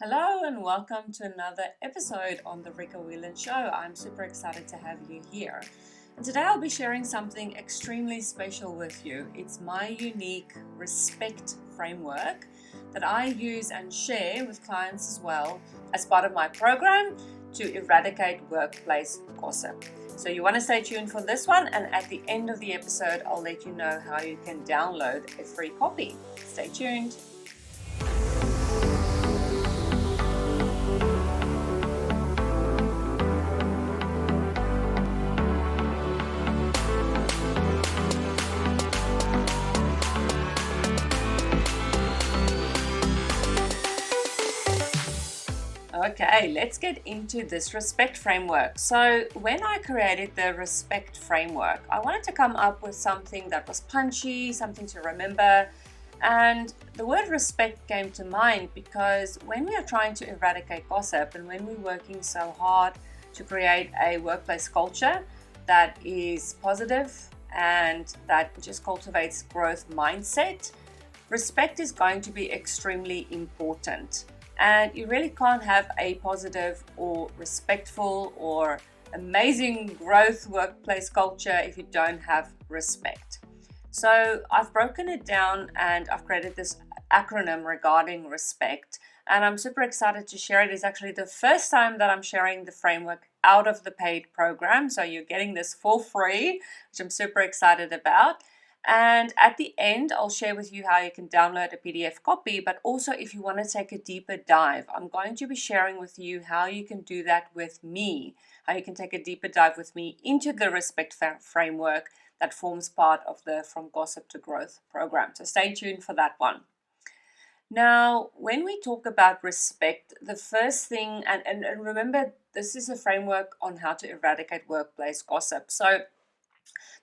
Hello and welcome to another episode on the Rika Whelan Show. I'm super excited to have you here. And today I'll be sharing something extremely special with you. It's my unique respect framework that I use and share with clients as well as part of my program to eradicate workplace gossip. So you want to stay tuned for this one, and at the end of the episode I'll let you know how you can download a free copy. Stay tuned. Okay, let's get into this respect framework. So when I created the respect framework, I wanted to come up with something that was punchy, something to remember. And the word respect came to mind because when we are trying to eradicate gossip and when we're working so hard to create a workplace culture that is positive and that just cultivates growth mindset, respect is going to be extremely important. And you really can't have a positive or respectful or amazing growth workplace culture if you don't have respect. So I've broken it down and I've created this acronym regarding respect. And I'm super excited to share it. It's actually the first time that I'm sharing the framework out of the paid program. So you're getting this for free, which I'm super excited about. And at the end, I'll share with you how you can download a PDF copy, but also if you want to take a deeper dive, I'm going to be sharing with you how you can do that with me, how you can take a deeper dive with me into the respect framework that forms part of the From Gossip to Growth program. So stay tuned for that one. Now, when we talk about respect, the first thing, and remember, this is a framework on how to eradicate workplace gossip. So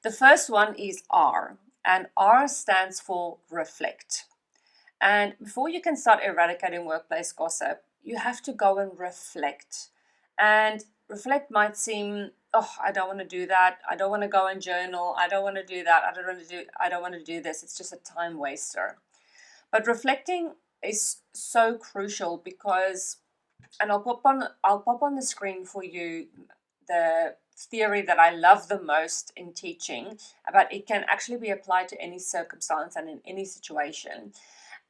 the first one is R, and R stands for reflect. And before you can start eradicating workplace gossip, you have to go and reflect. And reflect might seem, oh, I don't want to do that. I don't want to go and journal. I don't want to do that. I don't want to do this. It's just a time waster. But reflecting is so crucial because, and I'll pop on the screen for you the theory that I love the most in teaching, but it can actually be applied to any circumstance and in any situation.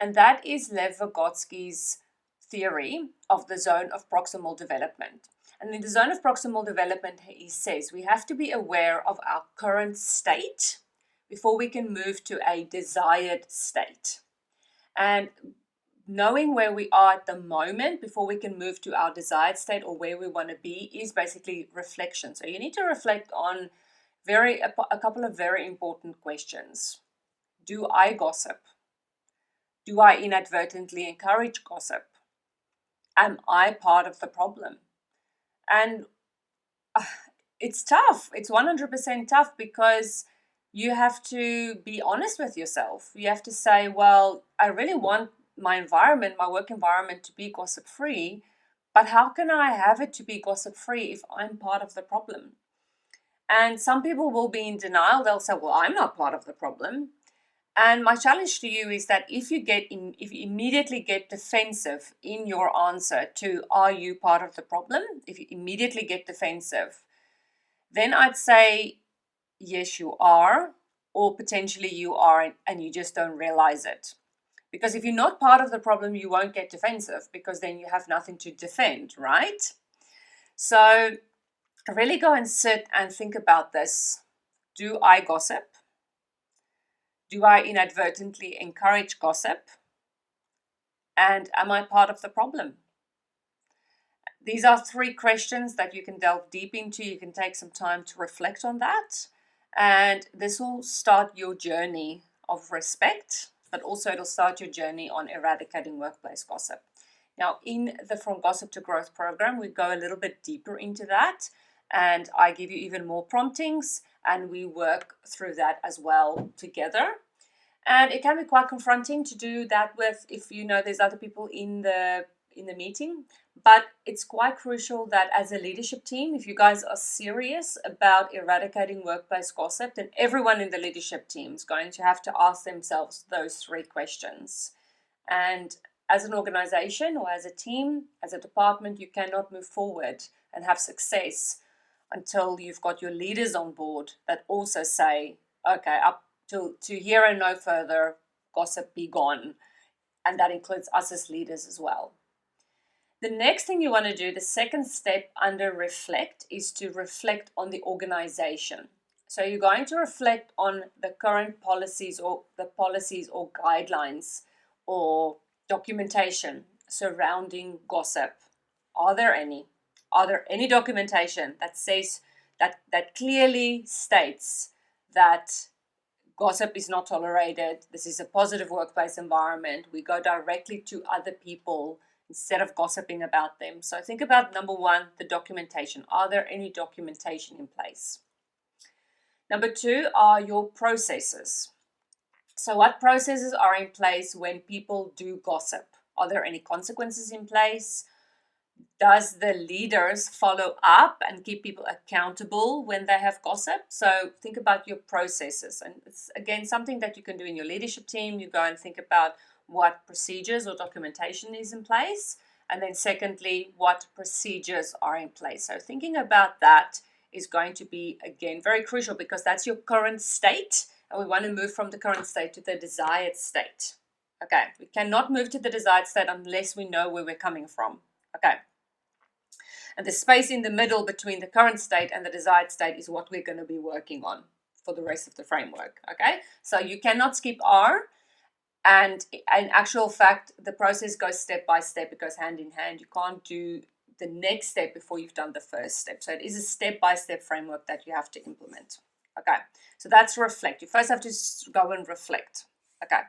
And that is Lev Vygotsky's theory of the zone of proximal development. And in the zone of proximal development, he says we have to be aware of our current state before we can move to a desired state. And knowing where we are at the moment before we can move to our desired state or where we want to be is basically reflection. So you need to reflect on a couple of very important questions. Do I gossip? Do I inadvertently encourage gossip? Am I part of the problem? And it's tough. It's 100% tough because you have to be honest with yourself. You have to say, well, I really want my work environment to be gossip free, but how can I have it to be gossip free if I'm part of the problem? And some people will be in denial. They'll say, well, I'm not part of the problem. And my challenge to you is that if you immediately get defensive in your answer to are you part of the problem, if you immediately get defensive, then I'd say yes you are, or potentially you are and you just don't realize it. Because if you're not part of the problem, you won't get defensive because then you have nothing to defend, right? So really go and sit and think about this. Do I gossip? Do I inadvertently encourage gossip? And am I part of the problem? These are three questions that you can delve deep into. You can take some time to reflect on that. And this will start your journey of respect, but also it'll start your journey on eradicating workplace gossip. Now, in the From Gossip to Growth program, we go a little bit deeper into that, and I give you even more promptings, and we work through that as well together. And it can be quite confronting to do that with if you know there's other people in the meeting, but it's quite crucial that as a leadership team, if you guys are serious about eradicating workplace gossip, then everyone in the leadership team is going to have to ask themselves those three questions. And as an organization or as a team, as a department, you cannot move forward and have success until you've got your leaders on board that also say, okay, up to here and no further, gossip be gone. And that includes us as leaders as well. The next thing you want to do, the second step under reflect, is to reflect on the organization. So you're going to reflect on the current policies or guidelines or documentation surrounding gossip. Are there any? Are there any documentation that says that clearly states that gossip is not tolerated? This is a positive workplace environment. We go directly to other people instead of gossiping about them. So think about number one, the documentation. Are there any documentation in place? Number two are your processes. So what processes are in place when people do gossip? Are there any consequences in place? Does the leaders follow up and keep people accountable when they have gossip? So think about your processes. And it's, again, something that you can do in your leadership team. You go and think about what procedures or documentation is in place. And then secondly, what procedures are in place. So thinking about that is going to be, again, very crucial because that's your current state. And we want to move from the current state to the desired state. Okay, we cannot move to the desired state unless we know where we're coming from. Okay. And the space in the middle between the current state and the desired state is what we're going to be working on for the rest of the framework. Okay, so you cannot skip R. And in actual fact, the process goes step by step. It goes hand in hand. You can't do the next step before you've done the first step. So it is a step-by-step framework that you have to implement. Okay, so that's reflect. You first have to go and reflect. Okay.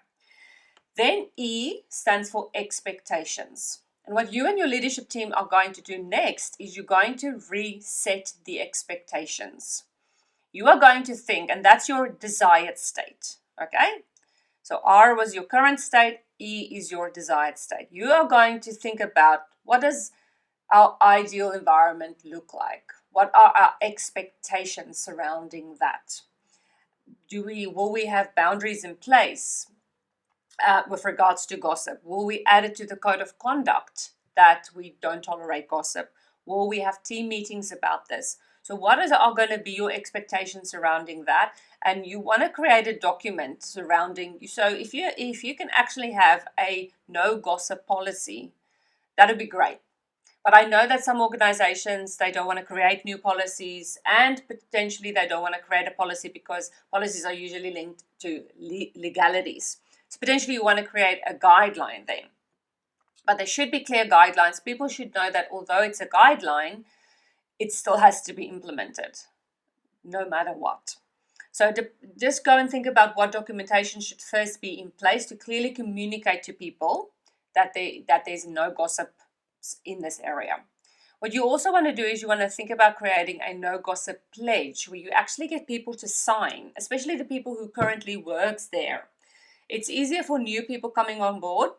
Then E stands for expectations. And what you and your leadership team are going to do next is you're going to reset the expectations. You are going to think, and that's your desired state. Okay. So R was your current state, E is your desired state. You are going to think about what does our ideal environment look like? What are our expectations surrounding that? Will we have boundaries in place with regards to gossip? Will we add it to the code of conduct that we don't tolerate gossip? Will we have team meetings about this? So what are going to be your expectations surrounding that? And you want to create a document surrounding you. So if you can actually have a no gossip policy, that would be great. But I know that some organizations, they don't want to create new policies, and potentially they don't want to create a policy because policies are usually linked to legalities. So potentially you want to create a guideline then. But there should be clear guidelines. People should know that although it's a guideline, it still has to be implemented, no matter what. So just go and think about what documentation should first be in place to clearly communicate to people that there's no gossip in this area. What you also want to do is you want to think about creating a no gossip pledge where you actually get people to sign, especially the people who currently works there. It's easier for new people coming on board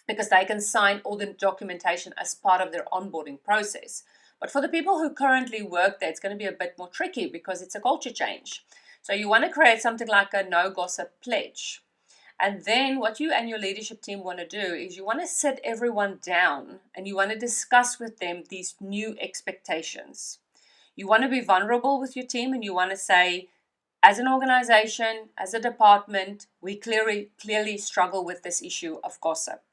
because they can sign all the documentation as part of their onboarding process. But for the people who currently work there, it's going to be a bit more tricky because it's a culture change. So you want to create something like a no gossip pledge. And then what you and your leadership team want to do is you want to sit everyone down and you want to discuss with them these new expectations. You want to be vulnerable with your team and you want to say, as an organization, as a department, we clearly struggle with this issue of gossip.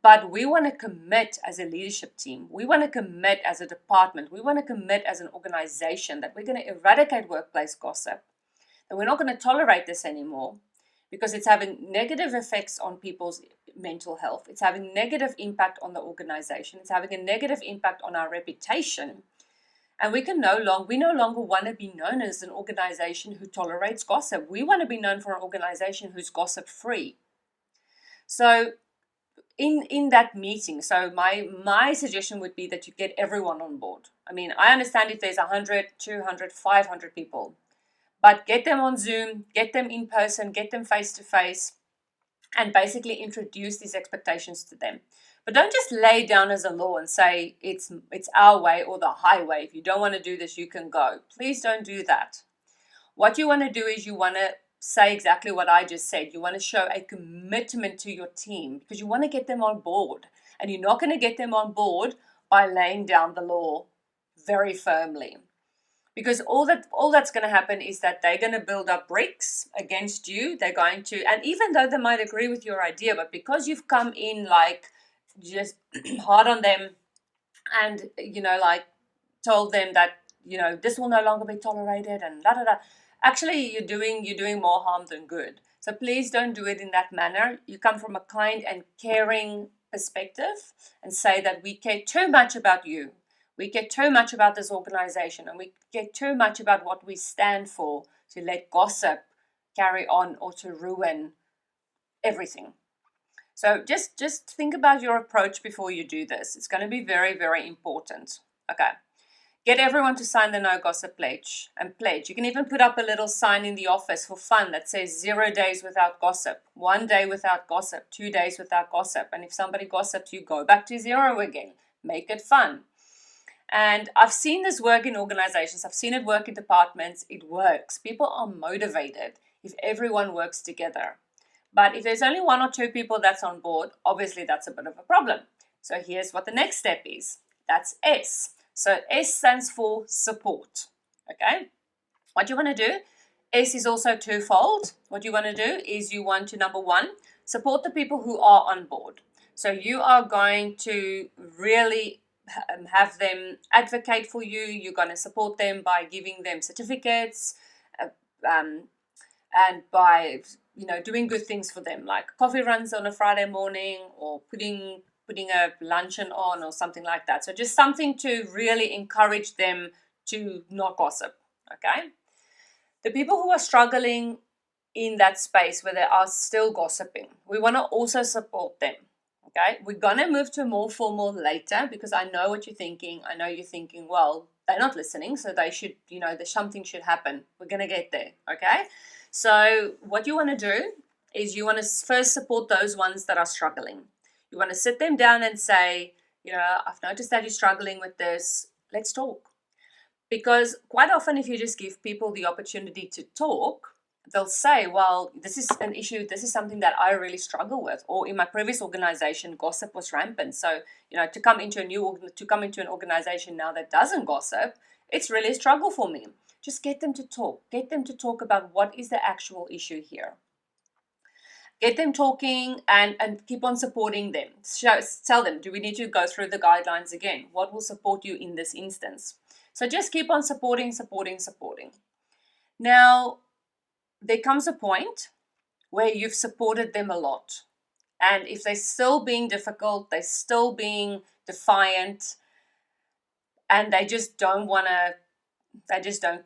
But we want to commit as a leadership team, we want to commit as a department, we want to commit as an organization that we're going to eradicate workplace gossip. And we're not going to tolerate this anymore because it's having negative effects on people's mental health. It's having negative impact on the organization. It's having a negative impact on our reputation. And we no longer want to be known as an organization who tolerates gossip. We want to be known for an organization who's gossip free. So in that meeting, so my suggestion would be that you get everyone on board. I mean, I understand if there's 100, 200, 500 people, but get them on Zoom, get them in person, get them face to face, and basically introduce these expectations to them. But don't just lay down as a law and say it's our way or the highway. If you don't want to do this, you can go. Please don't do that. What you want to do is you want to say exactly what I just said. You want to show a commitment to your team because you want to get them on board. And you're not going to get them on board by laying down the law very firmly. Because all that's going to happen is that they're going to build up bricks against you. They're going to, and even though they might agree with your idea, but because you've come in like just hard on them and, like told them that, this will no longer be tolerated and da da da. Actually, you're doing more harm than good. So please don't do it in that manner. You come from a kind and caring perspective and say that we care too much about you. We care too much about this organization and we care too much about what we stand for to let gossip carry on or to ruin everything. So just think about your approach before you do this. It's going to be very, very important. Okay. Get everyone to sign the no gossip pledge and pledge. You can even put up a little sign in the office for fun that says 0 days without gossip, 1 day without gossip, 2 days without gossip. And if somebody gossips, you go back to 0 again. Make it fun. And I've seen this work in organizations. I've seen it work in departments. It works. People are motivated if everyone works together. But if there's only 1 or 2 people that's on board, obviously that's a bit of a problem. So here's what the next step is. That's S. So S stands for support. Okay? What you want to do, S is also twofold. What you want to do is you want to, number 1, support the people who are on board. So you are going to really have them advocate for you. You're going to support them by giving them certificates and by doing good things for them, like coffee runs on a Friday morning or putting a luncheon on or something like that. So just something to really encourage them to not gossip. Okay. The people who are struggling in that space where they are still gossiping, we want to also support them. Okay, we're going to move to more formal later because I know what you're thinking. I know you're thinking, well, they're not listening, so they should, something should happen. We're going to get there, okay? So what you want to do is you want to first support those ones that are struggling. You want to sit them down and say, I've noticed that you're struggling with this. Let's talk. Because quite often if you just give people the opportunity to talk, they'll say, well, this is an issue, this is something that I really struggle with. Or in my previous organization, gossip was rampant. So, to come into an organization now that doesn't gossip, it's really a struggle for me. Just get them to talk. Get them to talk about what is the actual issue here. Get them talking and keep on supporting them. Tell them, do we need to go through the guidelines again? What will support you in this instance? So just keep on supporting. Now, there comes a point where you've supported them a lot. And if they're still being difficult, they're still being defiant, and they just don't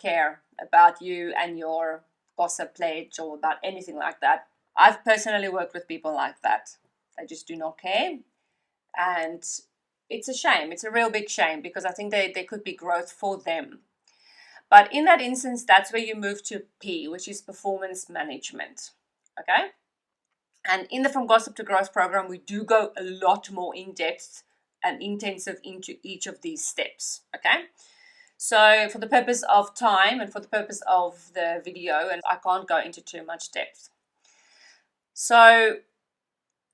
care about you and your gossip pledge or about anything like that. I've personally worked with people like that. They just do not care. And it's a shame. It's a real big shame because I think there could be growth for them. But in that instance, that's where you move to P, which is performance management. Okay? And in the From Gossip to Growth program, we do go a lot more in depth and intensive into each of these steps. Okay? So for the purpose of time and for the purpose of the video, and I can't go into too much depth. So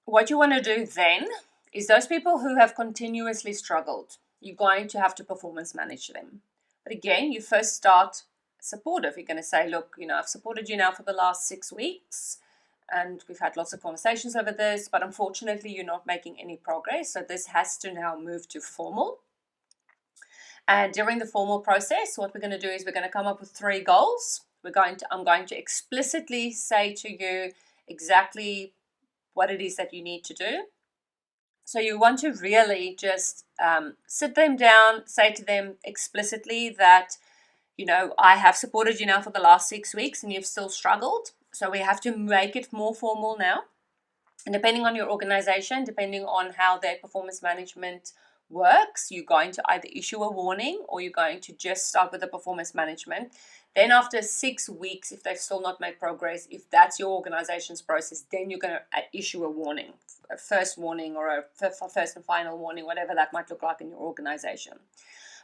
what you want to do then is those people who have continuously struggled, you're going to have to performance manage them. But again, you first start supportive. You're going to say, look, I've supported you now for the last 6 weeks and we've had lots of conversations over this, but unfortunately you're not making any progress. So this has to now move to formal. And during the formal process, what we're going to do is we're going to come up with 3 goals. I'm going to explicitly say to you exactly what it is that you need to do. So you want to really just sit them down, say to them explicitly that, I have supported you now for the last 6 weeks and you've still struggled. So we have to make it more formal now. And depending on your organization, depending on how their performance management works, you're going to either issue a warning or you're going to just start with the performance management. Then after 6 weeks, if they've still not made progress, if that's your organization's process, then you're going to issue a warning, a first warning or a first and final warning, whatever that might look like in your organization.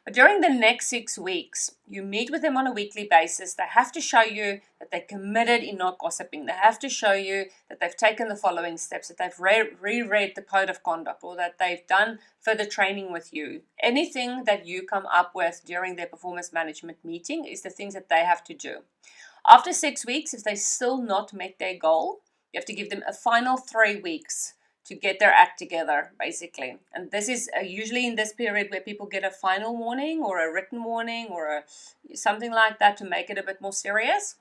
But during the next 6 weeks, you meet with them on a weekly basis. They have to show you that they're committed in not gossiping. They have to show you that they've taken the following steps, that they've reread the code of conduct, or that they've done further training with you. Anything that you come up with during their performance management meeting is the things that they have to do. After 6 weeks, if they still not met their goal, you have to give them a final 3 weeks to get their act together, basically. And this is usually in this period where people get a final warning or a written warning or something like that to make it a bit more serious.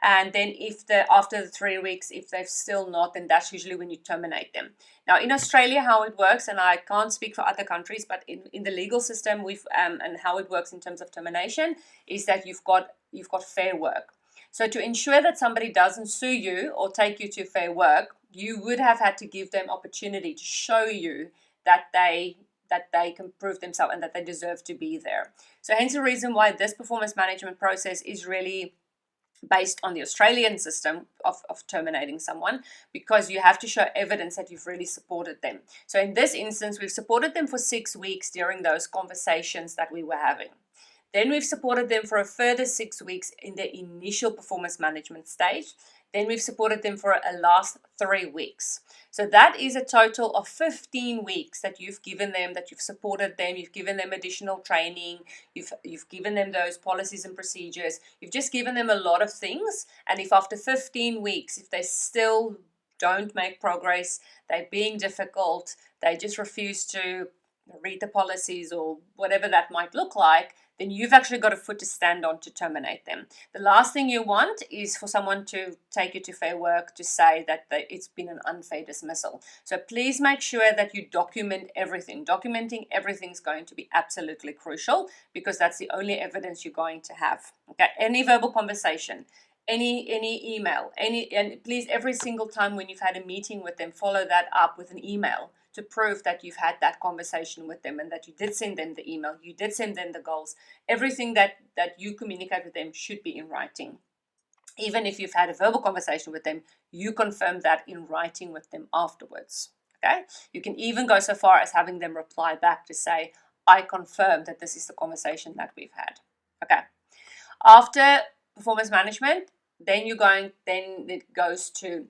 And then after the 3 weeks, if they've still not, then that's usually when you terminate them. Now, in Australia, how it works, and I can't speak for other countries, but in the legal system, and how it works in terms of termination, is that you've got fair work. So to ensure that somebody doesn't sue you or take you to fair work, you would have had to give them opportunity to show you that they can prove themselves and that they deserve to be there. So hence the reason why this performance management process is really based on the Australian system of terminating someone, because you have to show evidence that you've really supported them. So in this instance, we've supported them for 6 weeks during those conversations that we were having. Then we've supported them for a further 6 weeks in the initial performance management stage. Then we've supported them for a last 3 weeks. So that is a total of 15 weeks that you've given them, that you've supported them, you've given them additional training, you've given them those policies and procedures, you've just given them a lot of things. And if after 15 weeks, if they still don't make progress, they're being difficult, they just refuse to read the policies or whatever that might look like, then you've actually got a foot to stand on to terminate them. The last thing you want is for someone to take you to fair work to say that it's been an unfair dismissal. So please make sure that you document everything. Documenting everything is going to be absolutely crucial, because that's the only evidence you're going to have. Okay, any verbal conversation, any email, and please, every single time when you've had a meeting with them, follow that up with an email to prove that you've had that conversation with them and that you did send them the email, you did send them the goals. Everything that you communicate with them should be in writing. Even if you've had a verbal conversation with them, you confirm that in writing with them afterwards. Okay? You can even go so far as having them reply back to say, I confirm that this is the conversation that we've had. Okay. After performance management, then it goes to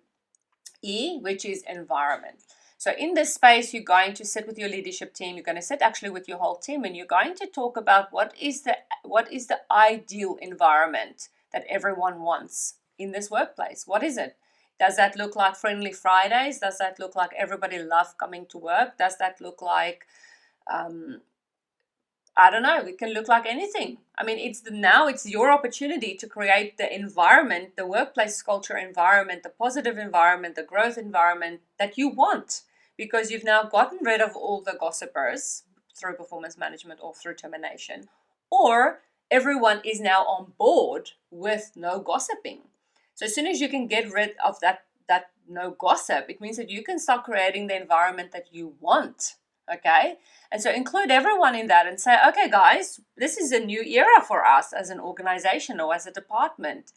E, which is environment. So in this space, you're going to sit with your leadership team. You're going to sit actually with your whole team, and you're going to talk about what is the ideal environment that everyone wants in this workplace. What is it? Does that look like friendly Fridays? Does that look like everybody love coming to work? Does that look like I don't know, it can look like anything. I mean, it's your opportunity to create the environment, the workplace culture environment, the positive environment, the growth environment that you want, because you've now gotten rid of all the gossipers through performance management or through termination, or everyone is now on board with no gossiping. So as soon as you can get rid of that no gossip, it means that you can start creating the environment that you want. Okay, and so include everyone in that and say, okay, guys, this is a new era for us as an organization or as a department.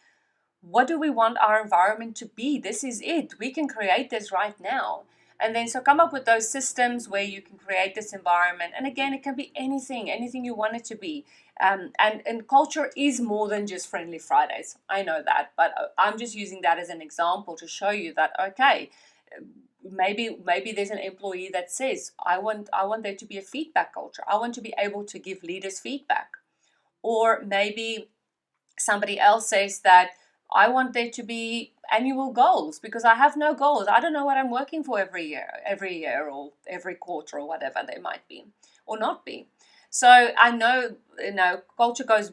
What do we want our environment to be? This is it. We can create this right now. And then so come up with those systems where you can create this environment. And again, it can be anything you want it to be. And culture is more than just friendly Fridays. I know that, but I'm just using that as an example to show you that, okay, maybe there's an employee that says, I want there to be a feedback culture. I want to be able to give leaders feedback. Or maybe somebody else says that I want there to be annual goals because I have no goals. I don't know what I'm working for every year or every quarter or whatever they might be or not be. So I know, culture goes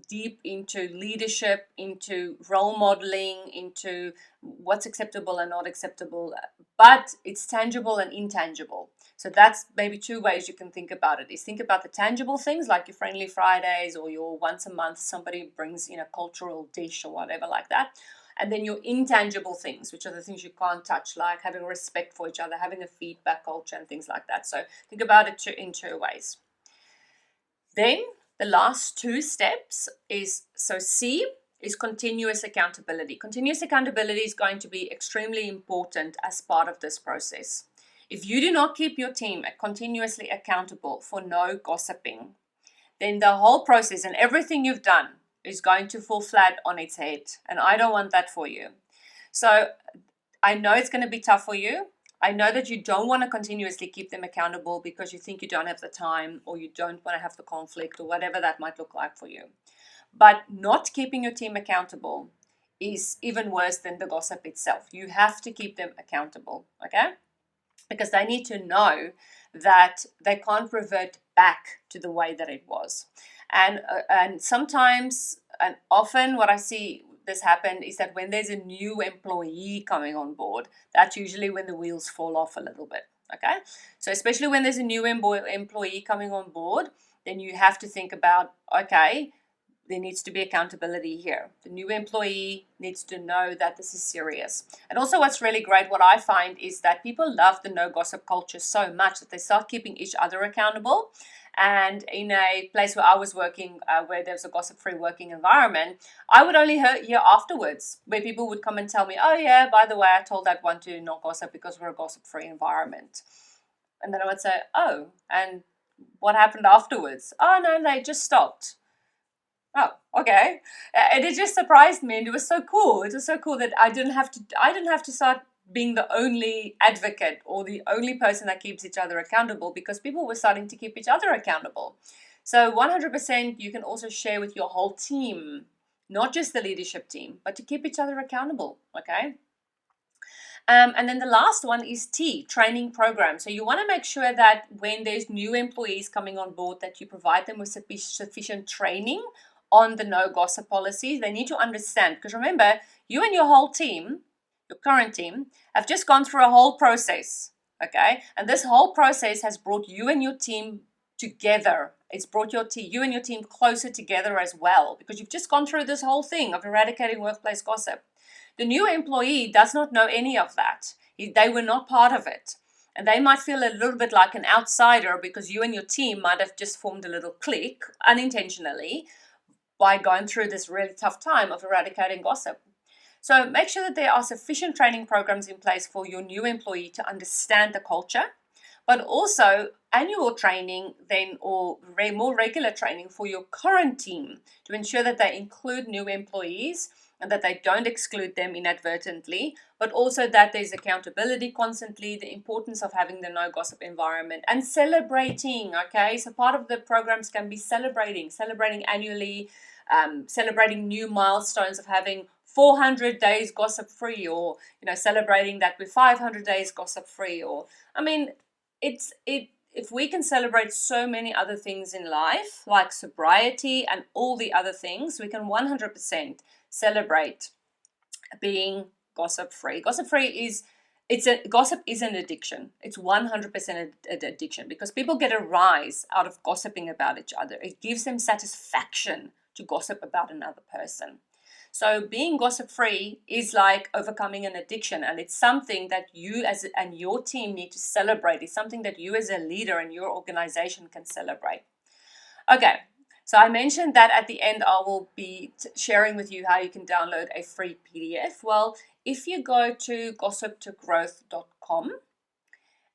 deep into leadership, into role modeling, into what's acceptable and not acceptable, but it's tangible and intangible. So that's maybe two ways you can think about it. Is think about the tangible things like your friendly Fridays or your once a month somebody brings in a cultural dish or whatever like that. And then your intangible things, which are the things you can't touch, like having respect for each other, having a feedback culture and things like that. So think about it in two ways. Then the last two steps is, so C is continuous accountability. Continuous accountability is going to be extremely important as part of this process. If you do not keep your team continuously accountable for no gossiping, then the whole process and everything you've done is going to fall flat on its head. And I don't want that for you. So I know it's going to be tough for you. I know that you don't want to continuously keep them accountable because you think you don't have the time, or you don't want to have the conflict, or whatever that might look like for you. But not keeping your team accountable is even worse than the gossip itself. You have to keep them accountable, okay? Because they need to know that they can't revert back to the way that it was. And sometimes, and often, what I see this happen is that when there's a new employee coming on board, that's usually when the wheels fall off a little bit. Okay, so especially when there's a new employee coming on board, then you have to think about, okay, there needs to be accountability here. The new employee needs to know that this is serious. And also what's really great, what I find, is that people love the no gossip culture so much that they start keeping each other accountable. And in a place where I was working, where there was a gossip-free working environment, I would only hear afterwards where people would come and tell me, oh yeah, by the way, I told that one to not gossip because we're a gossip-free environment. And then I would say, oh, and what happened afterwards? Oh no, they just stopped. Oh, okay. And it just surprised me, and it was so cool. It was so cool that I didn't have to start being the only advocate or the only person that keeps each other accountable, because people were starting to keep each other accountable. So 100% you can also share with your whole team, not just the leadership team, but to keep each other accountable, okay? And then the last one is T, training program. So you want to make sure that when there's new employees coming on board, that you provide them with sufficient training on the no gossip policies. They need to understand, because remember, you and your whole team, your current team, have just gone through a whole process, okay? And this whole process has brought you and your team together. It's brought you and your team closer together as well, because you've just gone through this whole thing of eradicating workplace gossip. The new employee does not know any of that. They were not part of it. And they might feel a little bit like an outsider because you and your team might have just formed a little clique unintentionally by going through this really tough time of eradicating gossip. So make sure that there are sufficient training programs in place for your new employee to understand the culture, but also annual training then, or more regular training for your current team to ensure that they include new employees and that they don't exclude them inadvertently, but also that there's accountability constantly, the importance of having the no gossip environment, and celebrating, okay? So part of the programs can be celebrating annually, celebrating new milestones of having 400 days gossip free, or celebrating that with 500 days gossip free. Or I mean, if we can celebrate so many other things in life, like sobriety and all the other things, we can 100% celebrate being gossip free. Gossip free is gossip is an addiction. It's 100% an addiction, because people get a rise out of gossiping about each other. It gives them satisfaction to gossip about another person. So being gossip free is like overcoming an addiction, and it's something that you and your team need to celebrate. It's something that you as a leader and your organization can celebrate. Okay, so I mentioned that at the end I will be sharing with you how you can download a free PDF. Well, if you go to gossiptogrowth.com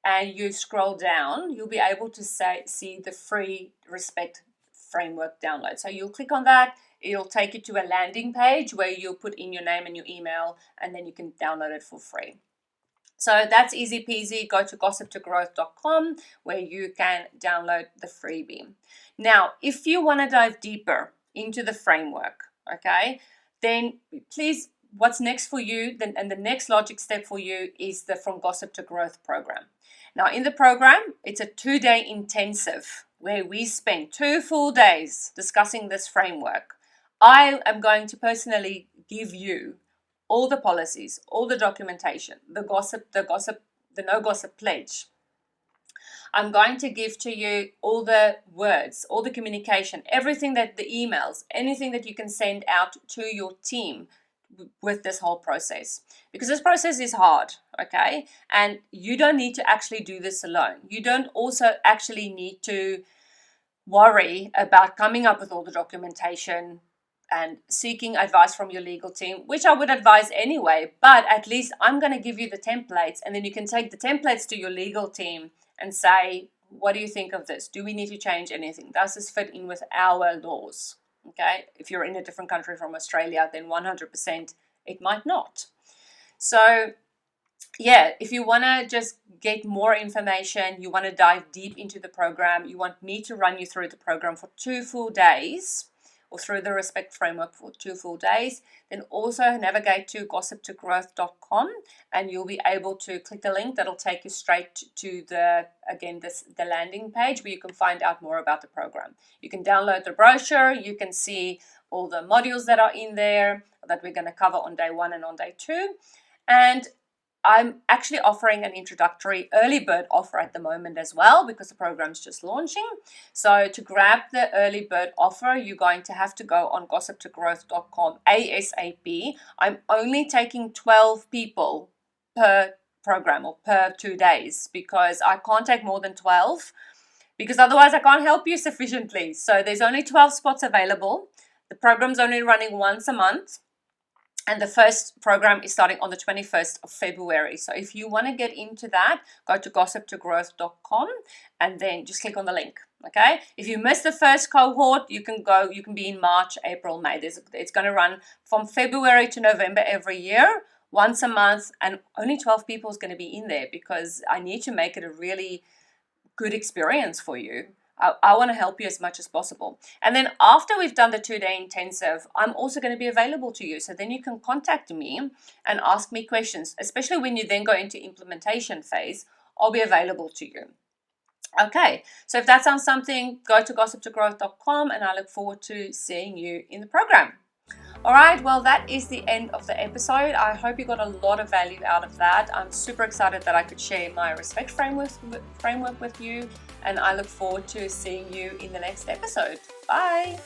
and you scroll down, you'll be able to see the free Respect Framework download. So you'll click on that. It'll take you to a landing page where you'll put in your name and your email, and then you can download it for free. So that's easy peasy. Go to gossiptogrowth.com where you can download the freebie. Now, if you want to dive deeper into the framework, okay, then please, what's next for you, and the next logic step for you is the From Gossip to Growth program. Now, in the program, it's a 2-day intensive where we spend 2 full days discussing this framework. I am going to personally give you all the policies, all the documentation, the no gossip pledge. I'm going to give to you all the words, all the communication, everything that the emails, anything that you can send out to your team with this whole process, because this process is hard, okay? And you don't need to actually do this alone. You don't also actually need to worry about coming up with all the documentation and seeking advice from your legal team, which I would advise anyway, but at least I'm going to give you the templates, and then you can take the templates to your legal team and say, what do you think of this? Do we need to change anything? Does this fit in with our laws? Okay, if you're in a different country from Australia, then 100% it might not. So yeah, if you want to just get more information, you want to dive deep into the program, you want me to run you through the program for 2 full days, or through the Respect Framework for 2 full days, then also navigate to gossiptogrowth.com and you'll be able to click the link that'll take you straight to the landing page where you can find out more about the program. You can download the brochure, you can see all the modules that are in there that we're going to cover on day 1 and on day 2. And I'm actually offering an introductory early bird offer at the moment as well, because the program's just launching. So to grab the early bird offer, you're going to have to go on gossiptogrowth.com ASAP. I'm only taking 12 people per program or per 2 days, because I can't take more than 12, because otherwise I can't help you sufficiently. So there's only 12 spots available. The program's only running once a month. And the first program is starting on the 21st of February. So if you want to get into that, go to gossiptogrowth.com and then just click on the link. Okay. If you missed the first cohort, you can be in March, April, May. It's going to run from February to November every year, once a month, and only 12 people is going to be in there, because I need to make it a really good experience for you. I want to help you as much as possible. And then after we've done the 2-day intensive, I'm also going to be available to you. So then you can contact me and ask me questions, especially when you then go into implementation phase. I'll be available to you. Okay, so if that sounds something, go to gossiptogrowth.com and I look forward to seeing you in the program. All right, well, that is the end of the episode. I hope you got a lot of value out of that. I'm super excited that I could share my Respect framework with you, and I look forward to seeing you in the next episode. Bye.